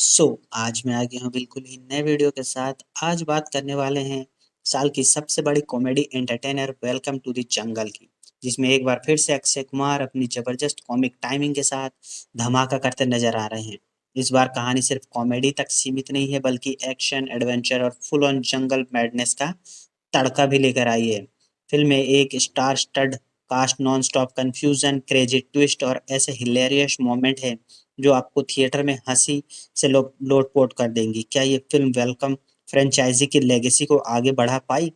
आज मैं आ गया हूँ बिल्कुल ही नए वीडियो के साथ। आज बात करने वाले हैं साल की सबसे बड़ी comedy entertainer welcome to the jungle की, जिसमें एक बार फिर से अक्षय कुमार अपनी जबरदस्त कॉमिक टाइमिंग के साथ धमाका करते नजर आ रहे हैं। इस बार कहानी सिर्फ कॉमेडी तक सीमित नहीं है, बल्कि एक्शन, एडवेंचर और फुल ऑन जंगल मैडनेस का तड़का भी लेकर आई है। फिल्म में एक star stud cast, non stop confusion, crazy twist और ऐसे हिलेरियस मोमेंट है जो आपको थिएटर में हंसी से लोट-पोट कर देंगी। क्या ये फ़िल्म वेलकम फ्रेंचाइज़ी की लेगेसी को आगे बढ़ा पाई?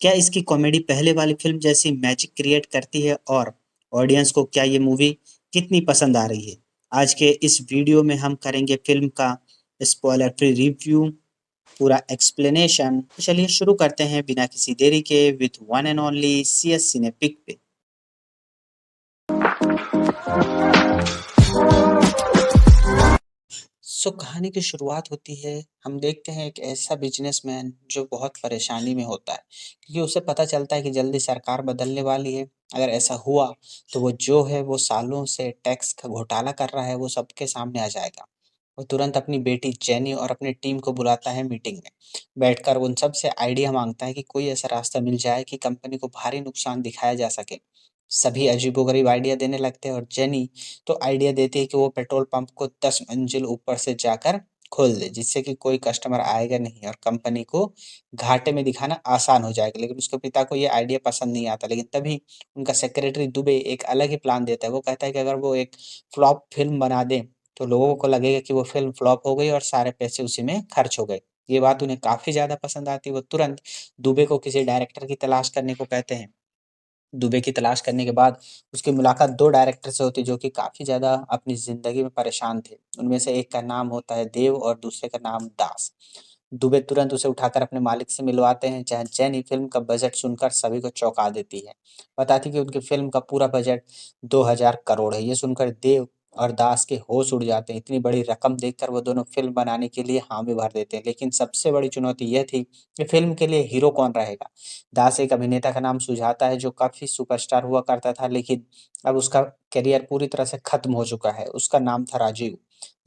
क्या इसकी कॉमेडी पहले वाली फ़िल्म जैसी मैजिक क्रिएट करती है? और ऑडियंस को क्या ये मूवी कितनी पसंद आ रही है? आज के इस वीडियो में हम करेंगे फ़िल्म का स्पॉइलर फ्री रिव्यू, पूरा एक्सप्लेनेशन। तो चलिए शुरू करते हैं बिना किसी देरी के with one and only CS Cinepic पे। कहानी की शुरुआत होती है। हम देखते हैं एक ऐसा बिजनेसमैन जो बहुत परेशानी में होता है, क्योंकि उसे पता चलता है कि जल्दी सरकार बदलने वाली है। अगर ऐसा हुआ तो वो जो है वो सालों से टैक्स का घोटाला कर रहा है, वो सबके सामने आ जाएगा। वो तुरंत अपनी बेटी जेनी और अपनी टीम को बुलाता है मीटिंग में। बैठकर उन सब से आइडिया मांगता है कि कोई ऐसा रास्ता मिल जाए कि कंपनी को भारी नुकसान दिखाया जा सके। सभी अजीबोगरीब आइडिया देने लगते हैं और जेनी तो आइडिया देती है कि वो पेट्रोल पंप को 10 मंजिल ऊपर से जाकर खोल दे, जिससे कि कोई कस्टमर आएगा नहीं और कंपनी को घाटे में दिखाना आसान हो जाएगा। लेकिन उसके पिता को ये आइडिया पसंद नहीं आता। लेकिन तभी उनका सेक्रेटरी दुबे एक अलग ही प्लान देता है। वो कहता है कि अगर वो एक फ्लॉप फ़िल्म बना दें, तो लोगों को लगेगा कि वो फ़िल्म फ्लॉप हो गई और सारे पैसे उसी में खर्च हो गए। ये बात उन्हें काफ़ी ज़्यादा पसंद आती है। वो तुरंत दुबे को किसी डायरेक्टर की तलाश करने को कहते हैं। दुबे की तलाश करने के बाद उसकी मुलाकात 2 डायरेक्टर से होती है जो कि काफ़ी ज़्यादा अपनी ज़िंदगी में परेशान थे। उनमें से एक का नाम होता है देव और दूसरे का नाम दास। दुबे तुरंत उसे उठाकर अपने मालिक से मिलवाते हैं, जहाँ जेनी फ़िल्म का बजट सुनकर सभी को चौंका देती है। बताती है कि उनकी फ़िल्म का पूरा बजट 2000 करोड़ है। ये सुनकर देव और दास के होश उड़ जाते हैं। इतनी बड़ी रकम देखकर वो दोनों फ़िल्म बनाने के लिए हामी भर देते हैं। लेकिन सबसे बड़ी चुनौती ये थी कि फ़िल्म के लिए हीरो कौन रहेगा? दास एक अभिनेता का नाम सुझाता है जो काफ़ी सुपरस्टार हुआ करता था, लेकिन अब उसका करियर पूरी तरह से खत्म हो चुका है। उसका नाम था राजीव।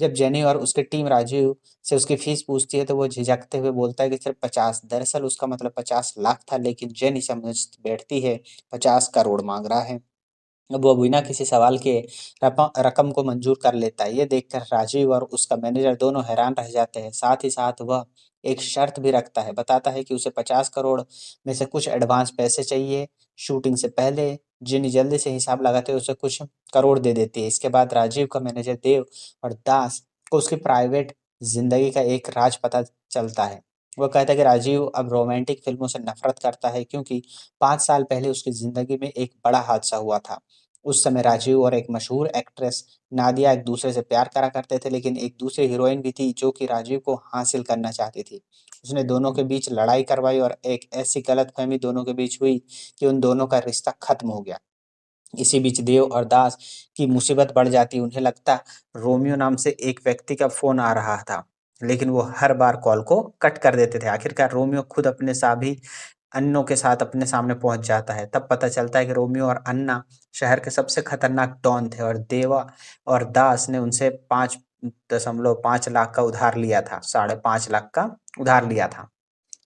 जब जेनी और उसकी टीम राजीव से उसकी फीस पूछती है तो वो झिझकते हुए बोलता है कि सिर्फ 50। दरअसल उसका मतलब 50 लाख था, लेकिन जेनी समझ बैठती है 50 करोड़ माँग रहा है। अब वो बिना किसी सवाल के रकम को मंज़ूर कर लेता है। ये देखकर राजीव और उसका मैनेजर दोनों हैरान रह जाते हैं। साथ ही साथ वह एक शर्त भी रखता है, बताता है कि उसे 50 करोड़ में से कुछ एडवांस पैसे चाहिए शूटिंग से पहले। जिन्नी जल्दी से हिसाब लगाते हुए उसे कुछ करोड़ दे देती है। इसके बाद राजीव का मैनेजर देव और दास को उसकी प्राइवेट ज़िंदगी का एक राज पता चलता है। वो कहता है कि राजीव अब रोमांटिक फ़िल्मों से नफ़रत करता है, क्योंकि 5 साल पहले उसकी ज़िंदगी में एक बड़ा हादसा हुआ था। उस समय राजीव और एक मशहूर एक्ट्रेस नादिया एक दूसरे से प्यार करा करते थे, लेकिन एक दूसरी हीरोइन भी थी जो कि राजीव को हासिल करना चाहती थी। उसने दोनों के बीच लड़ाई करवाई और एक ऐसी गलतफ़हमी दोनों के बीच हुई कि उन दोनों का रिश्ता खत्म हो गया। इसी बीच देव और दास की मुसीबत बढ़ जाती। उन्हें लगता रोमियो नाम से एक व्यक्ति का फ़ोन आ रहा था, लेकिन वो हर बार कॉल को कट कर देते थे। आखिरकार रोमियो खुद अपने सभी अन्नों के साथ अपने सामने पहुँच जाता है। तब पता चलता है कि रोमियो और अन्ना शहर के सबसे खतरनाक डॉन थे और देवा और दास ने उनसे 5.5 लाख का उधार लिया था, 5.5 लाख का उधार लिया था।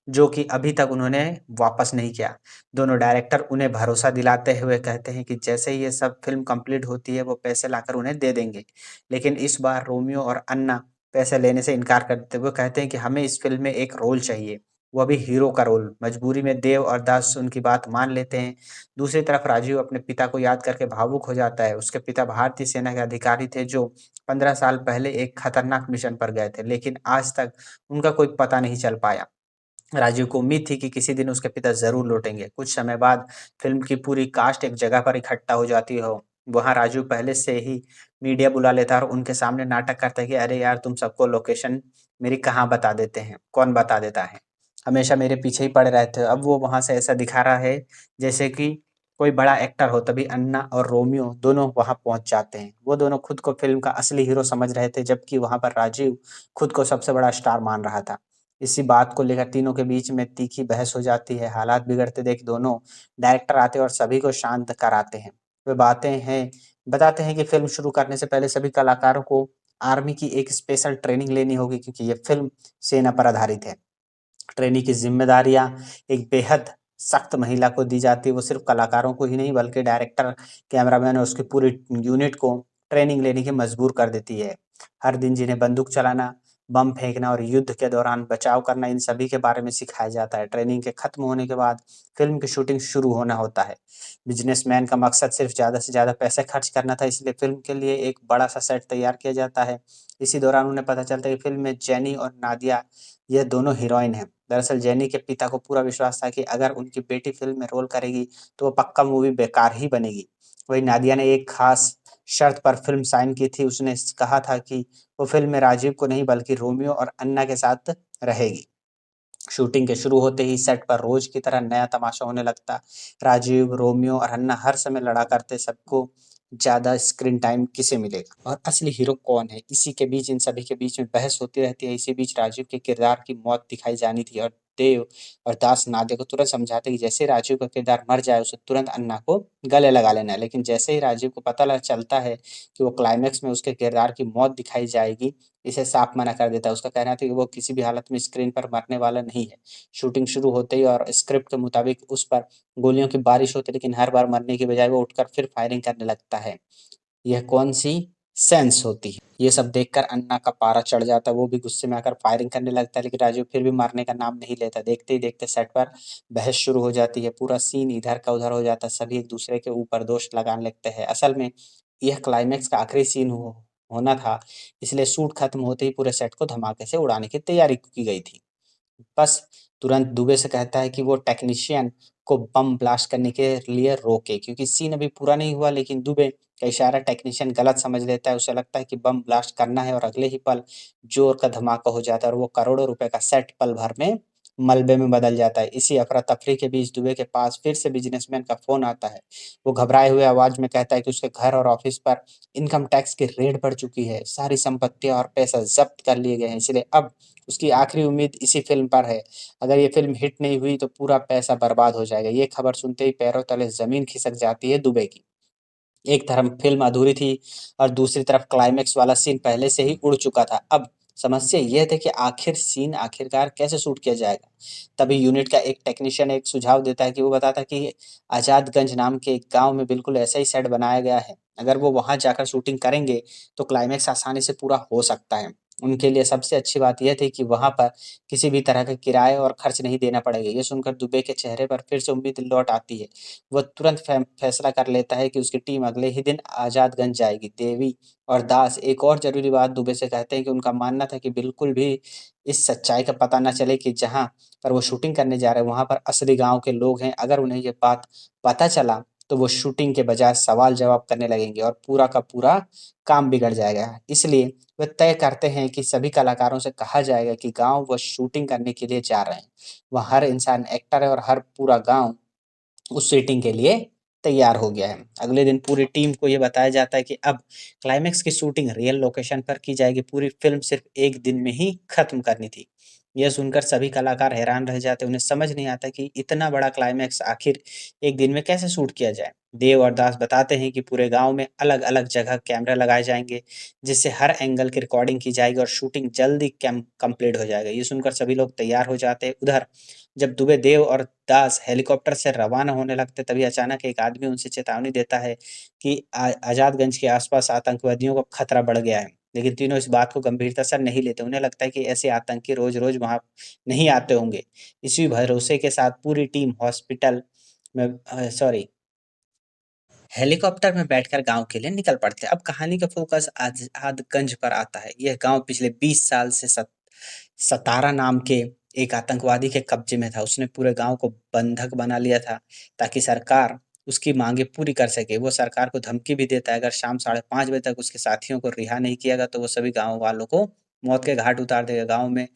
जो कि अभी तक उन्होंने वापस नहीं किया। दोनों डायरेक्टर उन्हें भरोसा दिलाते हुए कहते हैं कि जैसे ही ये सब फ़िल्म कंप्लीट होती है, वो पैसे लाकर उन्हें दे देंगे। लेकिन इस बार रोमियो और अन्ना पैसे लेने से इनकार कर देते हैं। वो कहते हैं कि हमें इस फ़िल्म में एक रोल चाहिए, वो भी हीरो का रोल। मजबूरी में देव और दास उनकी बात मान लेते हैं। दूसरी तरफ राजीव अपने पिता को याद करके भावुक हो जाता है। उसके पिता भारतीय सेना के अधिकारी थे जो 15 साल पहले एक खतरनाक मिशन पर गए थे, लेकिन आज तक उनका कोई पता नहीं चल पाया। राजीव को उम्मीद थी कि किसी दिन उसके पिता ज़रूर लौटेंगे। कुछ समय बाद फ़िल्म की पूरी कास्ट एक जगह पर इकट्ठा हो जाती हो। वहाँ राजू पहले से ही मीडिया बुला लेता है और उनके सामने नाटक करता है कि अरे यार, तुम सबको लोकेशन मेरी कहाँ बता देते हैं, कौन बता देता है? हमेशा मेरे पीछे ही पड़े रहते हो। अब वो वहाँ से ऐसा दिखा रहा है जैसे कि कोई बड़ा एक्टर हो। तभी अन्ना और रोमियो दोनों वहाँ पहुँच जाते हैं। वो दोनों खुद को फ़िल्म का असली हीरो समझ रहे थे, जबकि वहाँ पर राजीव खुद को सबसे बड़ा स्टार मान रहा था। इसी बात को लेकर तीनों के बीच में तीखी बहस हो जाती है। हालात बिगड़ते देख दोनों डायरेक्टर आते हैं और सभी को शांत कराते हैं। वे बातें हैं बताते हैं कि फ़िल्म शुरू करने से पहले सभी कलाकारों को आर्मी की एक स्पेशल ट्रेनिंग लेनी होगी क्योंकि ये फ़िल्म सेना पर आधारित है। ट्रेनी की ज़िम्मेदारियाँ एक बेहद सख्त महिला को दी जाती है। वो सिर्फ़ कलाकारों को ही नहीं बल्कि डायरेक्टर, कैमरामैन और उसकी पूरी यूनिट को ट्रेनिंग लेने की मजबूर कर देती है। हर दिन जिन्हें बंदूक चलाना, बम फेंकना और युद्ध के दौरान बचाव करना इन सभी के बारे में सिखाया जाता है। ट्रेनिंग के खत्म होने के बाद फ़िल्म की शूटिंग शुरू होना होता है। बिज़नेसमैन का मकसद सिर्फ़ ज़्यादा से ज़्यादा पैसे खर्च करना था इसलिए फ़िल्म के लिए एक बड़ा-सा सेट तैयार किया जाता है। इसी दौरान उन्हें पता चलता है कि फ़िल्म में जेनी और नादिया ये दोनों हीरोइन हैं। दरअसल जेनी के पिता को पूरा विश्वास था कि अगर उनकी बेटी फ़िल्म में रोल करेगी, तो वो पक्का मूवी बेकार ही बनेगी। वहीं नादिया ने एक ख़ास शर्त पर फ़िल्म साइन की थी। उसने स कहा था कि वो फ़िल्म में राजीव को नहीं बल्कि रोमियो और अन्ना के साथ रहेगी। शूटिंग के शुरू होते ही सेट पर रोज़ की तरह नया तमाशा होने लगता। राजीव, रोमियो और अन्ना हर समय लड़ा करते, सबको ज़्यादा स्क्रीन टाइम किसे मिलेगा और असली हीरो कौन है? इसी के बीच इन सभी के बीच में बहस होती रहती है। इसी बीच राजीव के किरदार की मौत दिखाई जानी थी और देव और दास नादिया को तुरंत समझाते कि जैसे ही राजीव का किरदार मर जाए, उसे तुरंत अन्ना को गले लगा लेना है। लेकिन जैसे ही राजीव को पता चलता है कि वो क्लाइमेक्स में उसके किरदार की मौत दिखाई जाएगी, इसे साफ मना कर देता है। उसका कहना था कि वो किसी भी हालत में स्क्रीन पर मरने वाला नहीं है। शूटिंग शुरू होते ही और स्क्रिप्ट के मुताबिक उस पर गोलियों की बारिश होती है, लेकिन हर बार मरने की बजाय वो उठकर फिर फायरिंग करने लगता है। यह कौन-सी सेंस होती है? ये सब देखकर अन्ना का पारा चढ़ जाता है, वो भी गुस्से में आकर फायरिंग करने लगता है, लेकिन राजू फिर भी मारने का नाम नहीं लेता। देखते ही देखते सेट पर बहस शुरू हो जाती है, पूरा सीन इधर का उधर हो जाता है, सभी एक-दूसरे के ऊपर दोष लगाने लगते हैं। असल में यह क्लाइमेक्स का आखिरी सीन होना था, इसलिए शूट खत्म होते ही पूरे सेट को धमाके से उड़ाने की तैयारी की गई थी। बस तुरंत दुबे से कहता है कि वो टेक्नीशियन को बम ब्लास्ट करने के लिए रोके क्योंकि सीन अभी पूरा नहीं हुआ लेकिन दुबे का इशारा टेक्नीशियन गलत समझ लेता है। उसे लगता है कि बम ब्लास्ट करना है और अगले ही पल जोर का धमाका हो जाता है और वो करोड़ों रुपए का सेट पल भर में मलबे में बदल जाता है। इसी अफरा-तफरी के बीच दुबे के पास फिर से बिज़नेसमैन का फ़ोन आता है। वो घबराए हुए आवाज़ में कहता है कि उसके घर और ऑफ़िस पर इनकम टैक्स की रेड पड़ चुकी है। सारी संपत्तियाँ और पैसा ज़ब्त कर लिए गए हैं, इसलिए अब उसकी आखिरी उम्मीद इसी फ़िल्म पर है। अगर ये फ़िल्म हिट नहीं हुई तो पूरा पैसा बर्बाद हो जाएगा। ये खबर सुनते ही पैरों तले ज़मीन खिसक जाती है दुबे की। एक तरफ फ़िल्म अधूरी थी और दूसरी तरफ क्लाइमेक्स वाला सीन पहले से ही उड़ चुका था। अब समस्या ये थी कि आखिरकार कैसे शूट किया जाएगा? तभी यूनिट का एक टेक्नीशियन एक सुझाव देता है कि वो बताता है कि आज़ादगंज नाम के एक गाँव में बिल्कुल ऐसा ही सेट बनाया गया है। अगर वो वहाँ जाकर शूटिंग करेंगे तो क्लाइमेक्स आसानी से पूरा हो सकता है। उनके लिए सबसे अच्छी बात ये थी कि वहाँ पर किसी भी तरह का किराए और खर्च नहीं देना पड़ेगा। ये सुनकर दुबे के चेहरे पर फिर से उम्मीद लौट आती है। वो तुरंत फैसला कर लेता है कि उसकी टीम अगले ही दिन आज़ादगंज जाएगी। देवी और दास एक और ज़रूरी बात दुबे से कहते हैं कि उनका मानना था कि बिल्कुल भी इस सच्चाई का पता ना चले कि जहाँ पर वो शूटिंग करने जा रहे हैं, वहाँ पर असली गाँव के लोग हैं। अगर उन्हें ये बात पता चला, तो वो शूटिंग के बजाय सवाल-जवाब करने लगेंगे और पूरा का पूरा काम बिगड़ जाएगा। इसलिए वे तय करते हैं कि सभी कलाकारों से कहा जाएगा कि गाँव वो शूटिंग करने के लिए जा रहे हैं। वहाँ हर इंसान एक्टर है और हर पूरा गाँव उस सेटिंग के लिए तैयार हो गया है। अगले दिन पूरी टीम को ये बताया जाता है कि अब क्लाइमेक्स की शूटिंग रियल लोकेशन पर की जाएगी। पूरी फ़िल्म सिर्फ़ 1 दिन में ही ख़त्म करनी थी। यह सुनकर सभी कलाकार हैरान रह जाते हैं। उन्हें समझ नहीं आता कि इतना बड़ा क्लाइमेक्स आखिर 1 दिन में कैसे शूट किया जाए। देव और दास बताते हैं कि पूरे गाँव में अलग-अलग जगह कैमरे लगाए जाएँगे, जिससे हर एंगल की रिकॉर्डिंग की जाएगी और शूटिंग जल्दी कंप्लीट हो जाएगा। ये सुनकर सभी लोग तैयार हो जाते हैं। उधर जब दुबे, देव और दास हेलीकॉप्टर से रवाना होने लगते तभी अचानक एक आदमी उनसे चेतावनी देता है कि आज़ादगंज के आसपास आतंकवादियों का खतरा बढ़ गया है। लेकिन तीनों इस बात को गंभीरता से नहीं लेते। उन्हें लगता है कि ऐसे आतंकी रोज़-रोज़ वहाँ नहीं आते होंगे। इसी भरोसे के साथ पूरी टीम हॉस्पिटल में सॉरी हेलीकॉप्टर में बैठकर गाँव के लिए निकल पड़ते हैं। अब कहानी का फ़ोकस आज़ादगंज पर आता है। यह गाँव पिछले 20 साल से सतारा नाम के एक आतंकवादी के कब्ज़े में था। उसने पूरे गाँव को बंधक बना लिया था, ताकि सरकार उसकी माँगें पूरी कर सके। वो सरकार को धमकी भी देता है, अगर शाम साढ़े 5 बजे तक उसके साथियों को रिहा नहीं किया गया, तो वो सभी गाँव वालों को मौत के घाट उतार देगा। गाँव में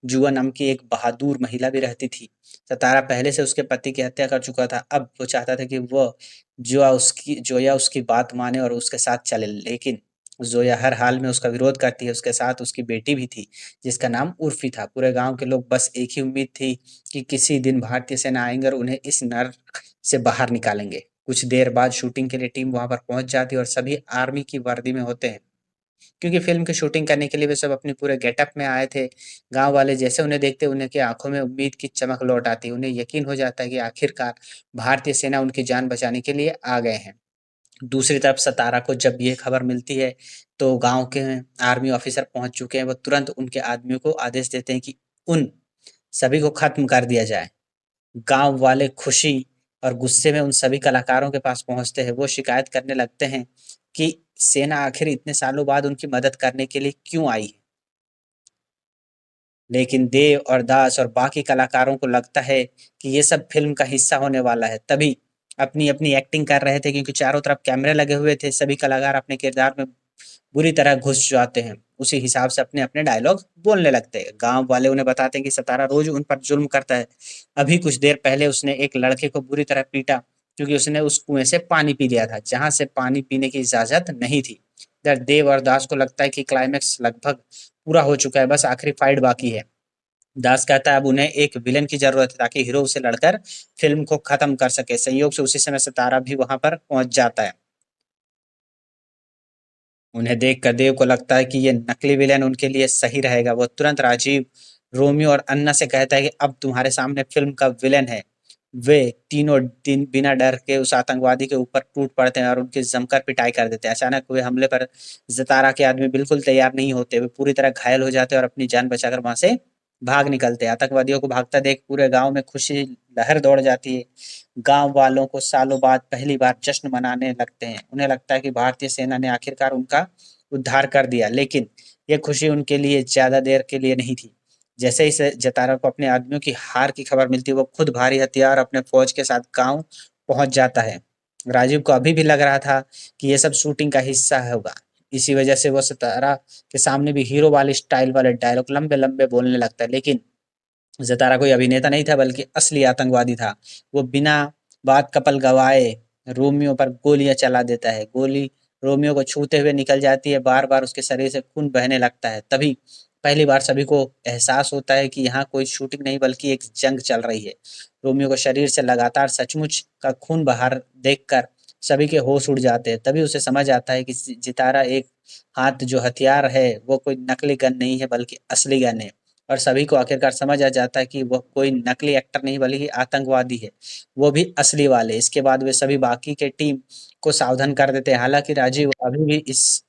जुआ नाम की एक बहादुर महिला भी रहती थी। सतारा पहले से उसके पति की हत्या कर चुका था। अब वो चाहता था कि वह जोया उसकी बात माने और उसके साथ चले, लेकिन ज़ोया हर हाल में उसका विरोध करती है। उसके साथ उसकी बेटी भी थी, जिसका नाम उर्फ़ी था। पूरे गाँव के लोग बस एक ही उम्मीद थी कि किसी दिन भारतीय सेना आएँगे और उन्हें इस नर्क से बाहर निकालेंगे। कुछ देर बाद शूटिंग के लिए टीम वहाँ पर पहुँच जाती है और सभी आर्मी की वर्दी में होते हैं। क्योंकि फ़िल्म की शूटिंग करने के लिए वे सब अपने पूरे गेटअप में आए थे। गाँव वाले जैसे उन्हें देखते, उनकी आँखों में उम्मीद की चमक लौट आती। उन्हें यकीन हो जाता है कि आखिरकार भारतीय सेना उनकी जान बचाने के लिए आ गए हैं। दूसरी तरफ सतारा को जब ये खबर मिलती है, तो गाँव के आर्मी ऑफ़िसर पहुँच चुके हैं। वो तुरंत उनके आदमियों को आदेश देते हैं कि उन सभी को ख़त्म कर दिया जाए। गाँव वाले खुशी और गुस्से में उन सभी कलाकारों के पास पहुँचते हैं। वो शिकायत करने लगते हैं कि सेना आखिर इतने सालों बाद उनकी मदद करने के लिए क्यों आई है। लेकिन देव और दास और बाकी कलाकारों को लगता है कि ये सब फ़िल्म का हिस्सा होने वाला है। तभी अपनी-अपनी एक्टिंग कर रहे थे क्योंकि चारों तरफ कैमरे लगे हुए थे। सभी कलाकार अपने किरदार में बुरी तरह घुस जाते हैं। उसी हिसाब से अपने-अपने डायलॉग बोलने लगते हैं। गाँव वाले उन्हें बताते हैं कि सतारा रोज़ उन पर ज़ुल्म करता है। अभी कुछ देर पहले उसने एक लड़के को बुरी तरह पीटा क्योंकि उसने उस कुएँ से पानी पी लिया था, जहाँ से पानी पीने की इजाज़त नहीं थी। इधर देव और दास को लगता है कि क्लाइमैक्स लगभग पूरा हो चुका है, बस आखिरी फाइट बाकी है। दास कहता है अब उन्हें एक विलेन की ज़रूरत है ताकि हीरो उसे लड़कर फ़िल्म को ख़त्म कर सके। संयोग से उसी समय सितारा भी वहाँ पर पहुँच जाता है। उन्हें देखकर देव को लगता है कि ये नकली विलेन उनके लिए सही रहेगा। वो तुरंत राजीव, रोमियो और अन्ना से कहता है कि अब तुम्हारे सामने फ़िल्म का विलेन है। वे तीनों दिन बिना डर के उस आतंकवादी के ऊपर टूट पड़ते हैं और उनकी जमकर पिटाई कर देते हैं। अचानक हुए हमले पर ज़तारा के आदमी बिल्कुल तैयार नहीं होते। वे पूरी तरह घायल हो जाते हैं और अपनी जान बचाकर वहाँ से भाग निकलते हैं। आतंकवादियों को भागता देख पूरे गाँव में खुशी लहर दौड़ जाती है। गाँव वालों को सालों बाद पहली बार जश्न मनाने लगते हैं। उन्हें लगता है कि भारतीय सेना ने आखिरकार उनका उद्धार कर दिया, लेकिन ये खुशी उनके लिए ज़्यादा देर के लिए नहीं थी। जैसे ही जतारा को अपने आदमियों की हार की खबर मिलती है, वो खुद भारी हथियार अपने फ़ौज के साथ गाँव पहुँच जाता है। राजीव को अभी भी लग रहा था कि ये सब शूटिंग का हिस्सा होगा। इसी वजह से वो सितारा के सामने भी हीरो वाले स्टाइल वाले डायलॉग लंबे-लंबे बोलने लगता है, लेकिन ज़तारा कोई अभिनेता नहीं था बल्कि असली आतंकवादी था। वो बिना बात कपल गँवाए रोमियो पर गोलियाँ चला देता है। गोली रोमियो को छूते हुए निकल जाती है, बार-बार उसके शरीर से खून बहने लगता है। तभी पहली बार सभी को एहसास होता है कि यहाँ कोई शूटिंग नहीं बल्कि एक जंग चल रही है। रोमियो को शरीर से लगातार सचमुच का खून बाहर देखकर सभी के होश उड़ जाते हैं। तभी उसे समझ आता है कि सितारा एक हाथ जो हथियार है, वो कोई नकली गन नहीं है बल्कि असली गन है। और सभी को आखिरकार समझ आ जाता है कि वह कोई नकली एक्टर नहीं बल्कि आतंकवादी है, वो भी असली वाले। इसके बाद वे सभी बाकी के टीम को सावधान कर देते हैं। हालाँकि राजीव अभी भी इस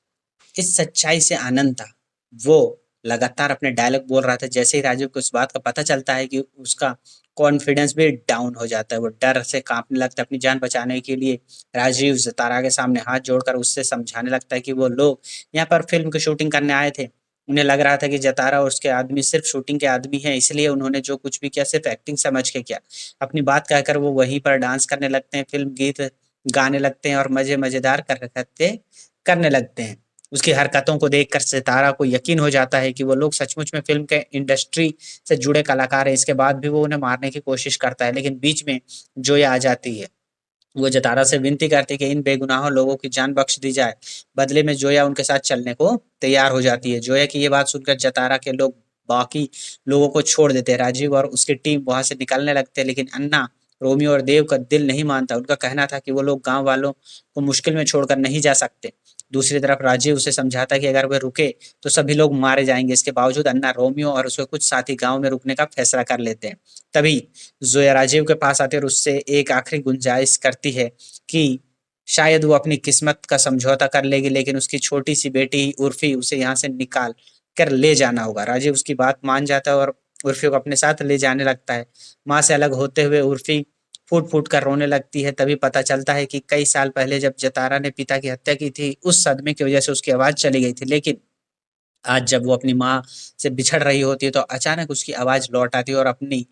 सच्चाई से आनंद था। वो लगातार अपने डायलॉग बोल रहा था। जैसे ही राजीव को इस बात का पता चलता है कि उसका कॉन्फिडेंस भी डाउन हो जाता है। वो डर से काँपने लगता है। अपनी जान बचाने के लिए राजीव सितारा के सामने हाथ जोड़कर उससे समझाने लगता है कि वो लोग यहाँ पर फ़िल्म की शूटिंग करने आए थे। उन्हें लग रहा था कि जतारा और उसके आदमी सिर्फ़ शूटिंग के आदमी हैं, इसलिए उन्होंने जो कुछ भी किया सिर्फ़ एक्टिंग समझ के किया। अपनी बात कहकर वो वहीं पर डांस करने लगते हैं, फ़िल्म गीत गाने लगते हैं और मज़े-मज़ेदार हरकतें करने लगते हैं। उसकी हरकतों को देखकर सितारा को यकीन हो जाता है कि वो लोग सचमुच में फ़िल्म के इंडस्ट्री से जुड़े कलाकार हैं। इसके बाद भी वो उन्हें मारने की कोशिश करता है, लेकिन बीच में जोया आ जाती है। वो जतारा से विनती करती है कि इन बेगुनाह लोगों की जान बख्श दी जाए। बदले में जोया उनके साथ चलने को तैयार हो जाती है। जोया की ये बात सुनकर जतारा के लोग बाकी लोगों को छोड़ देते हैं। राजीव और उसकी टीम वहाँ से निकलने लगते हैं, लेकिन अन्ना, रोमियो और देव का दिल नहीं मानता। उनका कहना था कि वो लोग गाँव वालों को मुश्किल में छोड़कर नहीं जा सकते। दूसरी तरफ राजीव उसे समझाता है कि अगर वे रुके, तो सभी लोग मारे जाएँगे। इसके बावजूद अन्ना, रोमियो और उसके कुछ साथी गाँव में रुकने का फैसला कर लेते हैं। तभी ज़ोया राजीव के पास आती है और उससे एक आखिरी गुंजाइश करती है कि शायद वो अपनी किस्मत का समझौता कर लेगी, लेकिन उसकी छोटी-सी बेटी उर्फ़ी उसे यहाँ से निकाल कर ले जाना होगा। राजीव उसकी बात मान जाता है और उर्फ़ी को अपने साथ ले जाने लगता है। माँ से अलग होते हुए उर्फ़ी फूट-फूट कर रोने लगती है। तभी पता चलता है कि कई साल पहले जब जतारा ने पिता की हत्या की थी, उस सदमे की वज़ह से उसकी आवाज़ चली गई थी। लेकिन आज जब वो अपनी माँ से बिछड़ रही होती है, तो अचानक उसकी आवाज़ लौट आती है और अपनी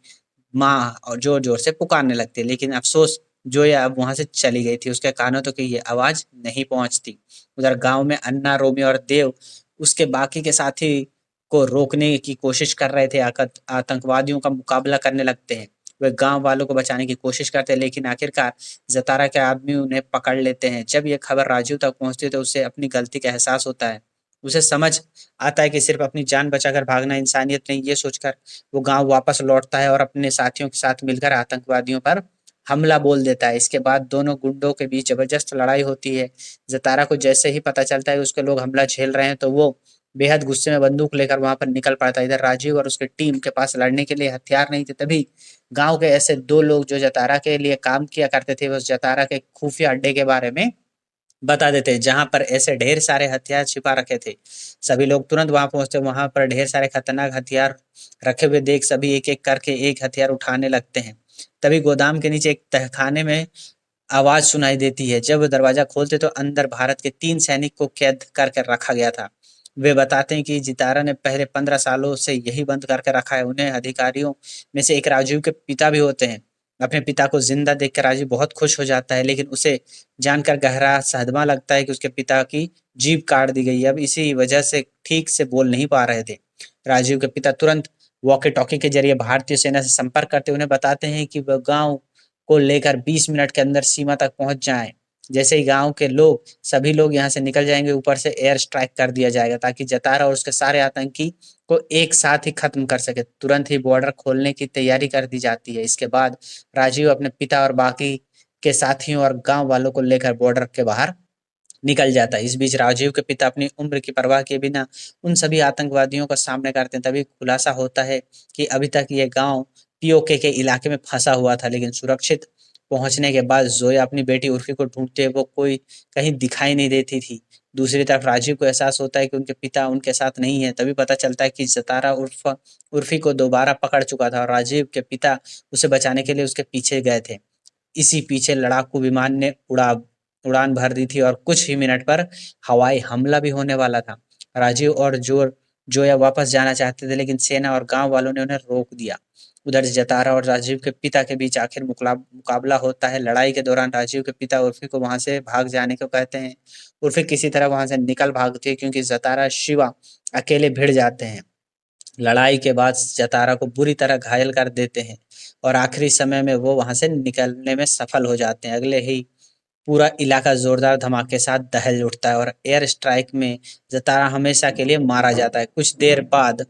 माँ और ज़ोर-ज़ोर से पुकारने लगती है, लेकिन अफ़सोस जोया अब वहाँ से चली गई थी, उसके कानों तक ये आवाज़ नहीं पहुँचती। उधर गाँव में अन्ना, रोमियो और देव उसके बाकी के साथी को रोकने की कोशिश कर रहे थे, आतंकवादियों का मुकाबला करने लगते हैं। वे गाँव वालों को बचाने की कोशिश करते हैं, लेकिन आखिरकार ज़तारा के आदमी उन्हें पकड़ लेते हैं। जब ये खबर राजू तक पहुँचती है, तो उसे अपनी गलती का एहसास होता है। उसे समझ आता है कि सिर्फ़ अपनी जान बचाकर भागना इंसानियत नहीं, ये सोचकर वो गाँव वापस लौटता है और अपने साथियों के साथ मिलकर आतंकवादियों पर हमला बोल देता है। इसके बाद दोनों गुंडों के बीच ज़बरदस्त लड़ाई होती है। ज़तारा को जैसे ही पता चलता है उसके लोग हमला झेल रहे हैं तो वो बेहद गुस्से में बंदूक लेकर वहाँ पर निकल पड़ता है। इधर राजीव और उसकी टीम के पास लड़ने के लिए हथियार नहीं थे, तभी गाँव के ऐसे 2 लोग जो ज़तारा के लिए काम किया करते थे, वो उस ज़तारा के खुफिया अड्डे के बारे में बता देते हैं, जहाँ पर ऐसे ढेर सारे हथियार छिपा रखे थे। सभी लोग तुरंत वहाँ पहुँचते, वहाँ पर ढेर सारे खतरनाक हथियार रखे हुए देख सभी एक-एक करके एक हथियार उठाने लगते हैं। तभी गोदाम के नीचे एक तहखाने में आवाज़ सुनाई देती है। जब दरवाज़ा खोलते तो अंदर भारत के 3 सैनिक को कैद करके रखा गया था। वे बताते हैं कि जितारा ने पहले 15 सालों से यही बंद करके रखा है। उन्हें अधिकारियों में से एक राजीव के पिता भी होते हैं। अपने पिता को ज़िंदा देखकर राजीव बहुत खुश हो जाता है, लेकिन उसे जानकर गहरा सदमा लगता है कि उसके पिता की जीभ काट दी गई है। अब इसी वजह से ठीक से बोल नहीं पा रहे थे। राजीव के पिता तुरंत वॉकी-टॉकी के ज़रिए भारतीय सेना से संपर्क करते उन्हें बताते हैं कि वह गाँव को लेकर 20 मिनट के अंदर सीमा तक पहुँच जाएँ। जैसे ही गाँव के लोग सभी लोग यहाँ से निकल जाएँगे, ऊपर से एयर स्ट्राइक कर दिया जाएगा ताकि जतारा और उसके सारे आतंकी को एक साथ ही खत्म कर सके। तुरंत ही बॉर्डर खोलने की तैयारी कर दी जाती है। इसके बाद राजीव अपने पिता और बाकी के साथियों और गाँव वालों को लेकर बॉर्डर के बाहर निकल जाता है। इस बीच राजीव के पिता अपनी उम्र की परवाह किए बिना उन सभी आतंकवादियों का सामना करते हैं। तभी खुलासा होता है कि अभी तक ये गाँव पीओके के इलाके में फँसा हुआ था, लेकिन सुरक्षित पहुँचने के बाद ज़ोया अपनी बेटी उर्फ़ी को ढूँढते हुए वो कोई कहीं दिखाई नहीं देती थी। दूसरी तरफ राजीव को एहसास होता है कि उनके पिता उनके साथ नहीं है। तभी पता चलता है कि ज़तारा उर्फ़ी को दोबारा पकड़ चुका था और राजीव के पिता उसे बचाने के लिए उसके पीछे गए थे। इसी पीछे लड़ाकू विमान ने उड़ान भर दी थी और कुछ ही मिनट पर हवाई हमला भी होने वाला था। राजीव और जोया वापस जाना चाहते थे, लेकिन सेना और गाँव वालों ने उन्हें रोक दिया। उधर जतारा और राजीव के पिता के बीच आखिर मुकाबला होता है। लड़ाई के दौरान राजीव के पिता उर्फ़ी को वहाँ से भाग जाने को कहते हैं। उर्फ़ी किसी तरह वहाँ से निकल भागती है क्योंकि जतारा, शिवा अकेले भिड़ जाते हैं। लड़ाई के बाद जतारा को बुरी तरह घायल कर देते हैं और आखिरी समय में वो वहाँ से निकलने में सफल हो जाते हैं। अगले ही पूरा इलाका ज़ोरदार धमाके के साथ दहल उठता है और एयर स्ट्राइक में ज़तारा हमेशा के लिए मारा जाता है। कुछ देर बाद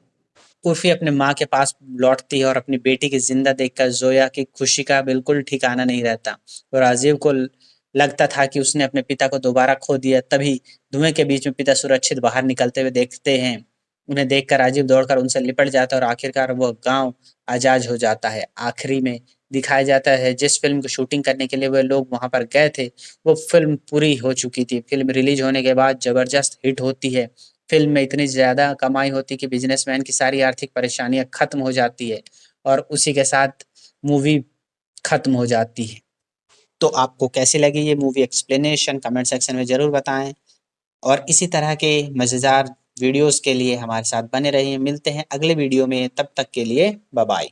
उर्फ़ी अपने माँ के पास लौटती है और अपनी बेटी की ज़िंदा देखकर ज़ोया की खुशी का बिल्कुल ठिकाना नहीं रहता। तो राजीव को लगता था कि उसने अपने पिता को दोबारा खो दिया। तभी धुएँ के बीच में पिता सुरक्षित बाहर निकलते हुए देखते हैं। उन्हें देखकर राजीव दौड़कर उनसे लिपट जाता है और आखिरकार वह गाँव आज़ाद हो जाता है। आखिरी में दिखाया जाता है जिस फ़िल्म की शूटिंग करने के लिए वे लोग वहाँ पर गए थे, वो फ़िल्म पूरी हो चुकी थी। फ़िल्म रिलीज़ होने के बाद ज़बरदस्त हिट होती है। फ़िल्म में इतनी ज़्यादा कमाई होती है कि बिज़नेसमैन की सारी आर्थिक परेशानियाँ खत्म हो जाती है और उसी के साथ मूवी खत्म हो जाती है। तो आपको कैसी लगी ये मूवी एक्सप्लेनेशन कमेंट सेक्शन में ज़रूर बताएँ और इसी तरह के मज़ेदार वीडियोज़ के लिए हमारे साथ बने रहिए। मिलते हैं अगले वीडियो में, तब तक के लिए बाय बाय।